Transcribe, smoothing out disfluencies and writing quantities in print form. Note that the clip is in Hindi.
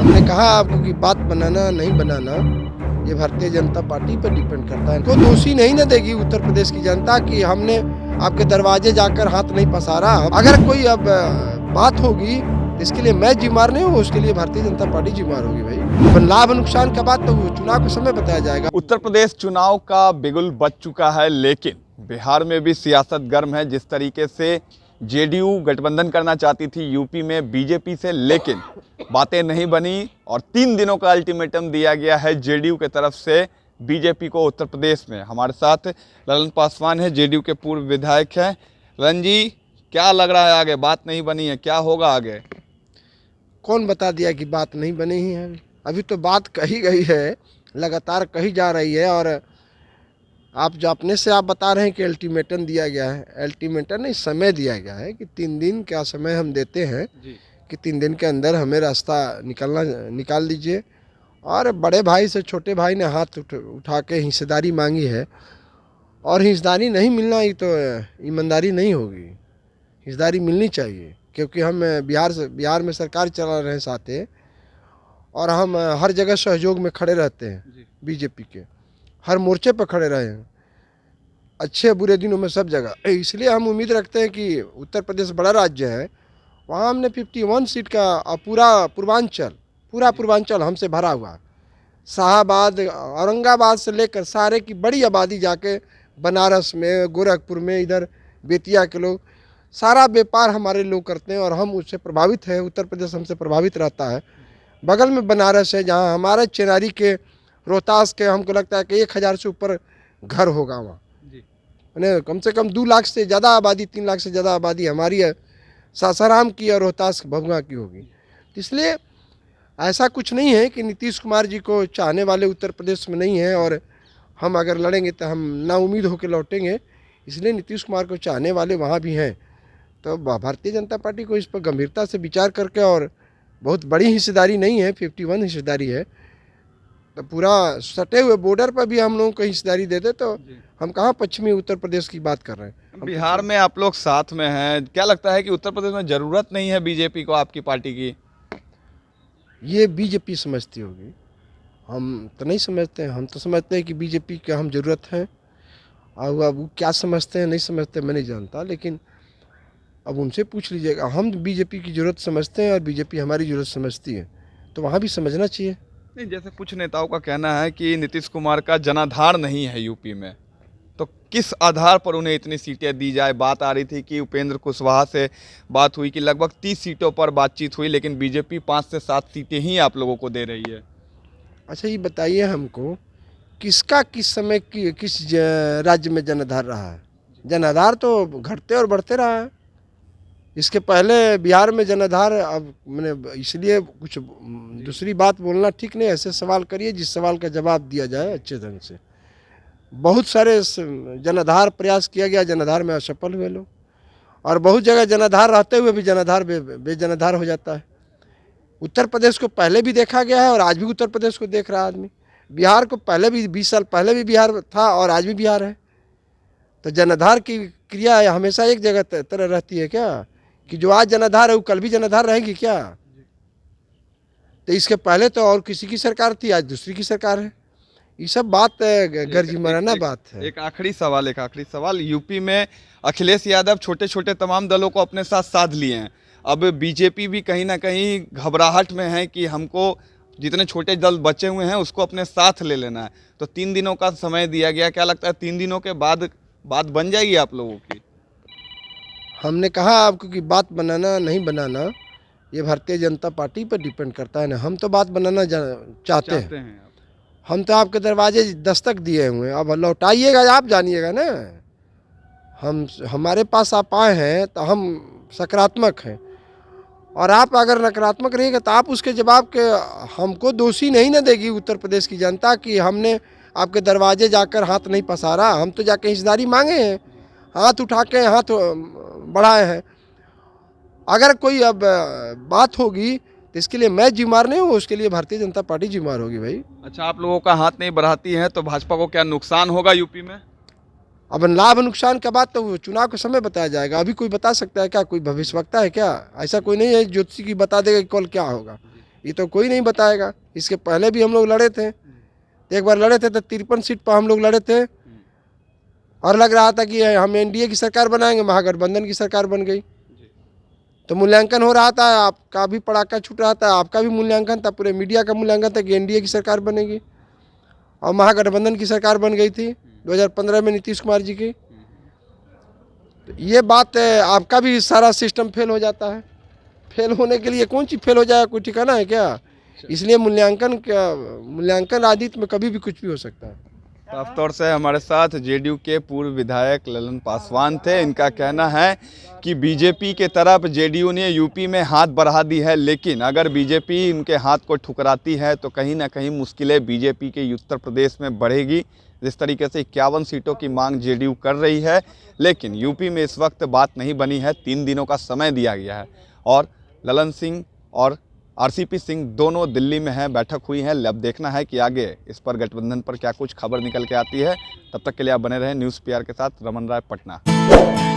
हमने कहा आपको कि बात बनाना नहीं बनाना ये भारतीय जनता पार्टी पर डिपेंड करता है। कोई दोषी नहीं न देगी उत्तर प्रदेश की जनता कि हमने आपके दरवाजे जाकर हाथ नहीं पसारा। अगर कोई अब बात होगी तो इसके लिए मैं जिम्मेदार नहीं हूँ, उसके लिए भारतीय जनता पार्टी जिम्मेदार होगी भाई। अब लाभ नुकसान का बात तो चुनाव के समय बताया जाएगा। उत्तर प्रदेश चुनाव का बिगुल बज चुका है, लेकिन बिहार में भी सियासत गर्म है। जिस तरीके से जेडीयू गठबंधन करना चाहती थी यूपी में बीजेपी से, लेकिन बातें नहीं बनी और 3 दिनों का अल्टीमेटम दिया गया है जेडीयू के तरफ से बीजेपी को उत्तर प्रदेश में। हमारे साथ ललन पासवान है, जेडीयू के पूर्व विधायक हैं। ललन जी, क्या लग रहा है आगे? बात नहीं बनी है, क्या होगा आगे? कौन बता दिया कि बात नहीं बनी ही है? अभी तो बात कही गई है, लगातार कही जा रही है। और आप जो अपने से आप बता रहे हैं कि अल्टीमेटम दिया गया है, अल्टीमेटम नहीं, समय दिया गया है कि 3 दिन का समय हम देते हैं कि 3 दिन के अंदर हमें रास्ता निकाल दीजिए। और बड़े भाई से छोटे भाई ने हाथ उठा के हिस्सेदारी मांगी है, और हिस्सेदारी नहीं मिलना ये तो ईमानदारी नहीं होगी। हिस्सेदारी मिलनी चाहिए, क्योंकि हम बिहार में सरकार चला रहे हैं साथे, और हम हर जगह सहयोग में खड़े रहते हैं। बीजेपी के हर मोर्चे पर खड़े रहे हैं, अच्छे बुरे दिनों में सब जगह। इसलिए हम उम्मीद रखते हैं कि उत्तर प्रदेश बड़ा राज्य है, वहाँ हमने 51 सीट का पूरा पूर्वांचल हमसे भरा हुआ। शाहबाद, औरंगाबाद से लेकर सारे की बड़ी आबादी जाके बनारस में, गोरखपुर में, इधर बेतिया के लोग, सारा व्यापार हमारे लोग करते हैं और हम उससे प्रभावित हैं। उत्तर प्रदेश हमसे प्रभावित रहता है। बगल में बनारस है, जहाँ हमारे चेनारी के, रोहतास के, हमको लगता है कि 1000 से ऊपर घर होगा वहाँ। मैंने कम से कम 2 लाख से ज़्यादा आबादी, 3 लाख से ज़्यादा आबादी हमारी है। सासाराम की और रोहतास भभुआ की होगी। इसलिए ऐसा कुछ नहीं है कि नीतीश कुमार जी को चाहने वाले उत्तर प्रदेश में नहीं है, और हम अगर लड़ेंगे तो हम नाउम्मीद होकर लौटेंगे। इसलिए नीतीश कुमार को चाहने वाले वहाँ भी हैं। तो भारतीय जनता पार्टी को इस पर गंभीरता से विचार करके, और बहुत बड़ी हिस्सेदारी नहीं है, 51 हिस्सेदारी है, तो पूरा सटे हुए बॉर्डर पर भी हम लोगों को हिस्सेदारी दे दे तो हम कहाँ पश्चिमी उत्तर प्रदेश की बात कर रहे हैं। बिहार में आप लोग साथ में हैं, क्या लगता है कि उत्तर प्रदेश में ज़रूरत नहीं है बीजेपी को, आपकी पार्टी की? ये बीजेपी समझती होगी, हम तो नहीं समझते हैं। हम तो समझते हैं कि बीजेपी की हम ज़रूरत है, और अब वो क्या समझते हैं नहीं समझते मैं नहीं जानता, लेकिन अब उनसे पूछ लीजिएगा। हम बीजेपी की ज़रूरत समझते हैं और बीजेपी हमारी ज़रूरत समझती है, तो वहाँ भी समझना चाहिए। नहीं, जैसे कुछ नेताओं का कहना है कि नीतीश कुमार का जनाधार नहीं है यूपी में, तो किस आधार पर उन्हें इतनी सीटें दी जाए? बात आ रही थी कि उपेंद्र कुशवाहा से बात हुई कि लगभग 30 सीटों पर बातचीत हुई, लेकिन बीजेपी 5 से 7 सीटें ही आप लोगों को दे रही है। अच्छा, ये बताइए हमको, किसका किस समय किस राज्य में जनाधार रहा है? जनाधार तो घटते और बढ़ते रहा है। इसके पहले बिहार में जनाधार, अब मैंने इसलिए कुछ दूसरी बात बोलना ठीक नहीं। ऐसे सवाल करिए जिस सवाल का जवाब दिया जाए अच्छे ढंग से। बहुत सारे जनाधार प्रयास किया गया, जनाधार में असफल हुए लोग, और बहुत जगह जनाधार रहते हुए भी जनाधार बेजनाधार हो जाता है। उत्तर प्रदेश को पहले भी देखा गया है और आज भी उत्तर प्रदेश को देख रहा है आदमी। बिहार को पहले भी 20 साल पहले भी बिहार था और आज भी बिहार है। तो जनाधार की क्रिया हमेशा एक जगह तरह रहती है क्या, कि जो आज जनाधार है वो कल भी जनाधार रहेगी क्या? तो इसके पहले तो और किसी की सरकार थी, आज दूसरी की सरकार है। ये सब बात गर्जीमराना बात है। एक आखिरी सवाल। यूपी में अखिलेश यादव छोटे छोटे तमाम दलों को अपने साथ साध लिए हैं। अब बीजेपी भी कहीं ना कहीं घबराहट में है कि हमको जितने छोटे दल बचे हुए हैं उसको अपने साथ ले लेना है। तो 3 दिनों का समय दिया गया, क्या लगता है 3 दिनों के बाद बात बन जाएगी आप लोगों की? हमने कहा आपको कि बात बनाना नहीं बनाना ये भारतीय जनता पार्टी पर डिपेंड करता है ना। हम तो बात बनाना चाहते हैं। हम तो आपके दरवाजे दस्तक दिए हुए हैं, अब लौटाइएगा, आप जानिएगा ना। हमारे पास आप आए हैं तो हम सकारात्मक हैं, और आप अगर नकारात्मक रहेंगे तो आप उसके जवाब के हमको दोषी नहीं न देगी उत्तर प्रदेश की जनता कि हमने आपके दरवाजे जाकर हाथ नहीं पसारा। हम तो जाके हिस्सेदारी मांगे हैं, हाथ उठा के हाथ बढ़ाए हैं। अगर कोई अब बात होगी तो इसके लिए मैं जिम्मेदार नहीं हूँ, उसके लिए भारतीय जनता पार्टी जिम्मेदार होगी भाई। अच्छा, आप लोगों का हाथ नहीं बढ़ाती है तो भाजपा को क्या नुकसान होगा यूपी में? अब लाभ नुकसान का बात तो चुनाव के समय बताया जाएगा। अभी कोई बता सकता है क्या? कोई भविष्यवक्ता है क्या? ऐसा कोई नहीं है ज्योतिषी की बता देगा कि कल क्या होगा। ये तो कोई नहीं बताएगा। इसके पहले भी हम लोग लड़े थे, एक बार लड़े थे तो 53 सीट पर हम लोग लड़े थे और लग रहा था कि हम एनडीए की सरकार बनाएंगे, महागठबंधन की सरकार बन गई। तो मूल्यांकन हो रहा था, आपका भी पड़ाका छूट रहा था, आपका भी मूल्यांकन था, पूरे मीडिया का मूल्यांकन था कि एनडीए की सरकार बनेगी और महागठबंधन की सरकार बन गई थी 2015 में नीतीश कुमार जी की। तो ये बात आपका भी सारा सिस्टम फेल हो जाता है। फेल होने के लिए कौन चीज़ फेल हो जाएगा, कोई ठिकाना है क्या? इसलिए मूल्यांकन राजनीति में कभी भी कुछ भी हो सकता है। साफ तौर से हमारे साथ जेडीयू के पूर्व विधायक ललन पासवान थे। इनका कहना है कि बीजेपी के तरफ जेडीयू ने यूपी में हाथ बढ़ा दी है, लेकिन अगर बीजेपी उनके हाथ को ठुकराती है तो कहीं ना कहीं मुश्किलें बीजेपी के उत्तर प्रदेश में बढ़ेगी। जिस तरीके से 51 सीटों की मांग जेडीयू कर रही है, लेकिन यूपी में इस वक्त बात नहीं बनी है। 3 दिनों का समय दिया गया है और ललन सिंह और आरसीपी सिंह दोनों दिल्ली में हैं, बैठक हुई है। अब देखना है कि आगे इस पर गठबंधन पर क्या कुछ खबर निकल के आती है। तब तक के लिए आप बने रहें न्यूज़ पीआर के साथ। रमन राय, पटना।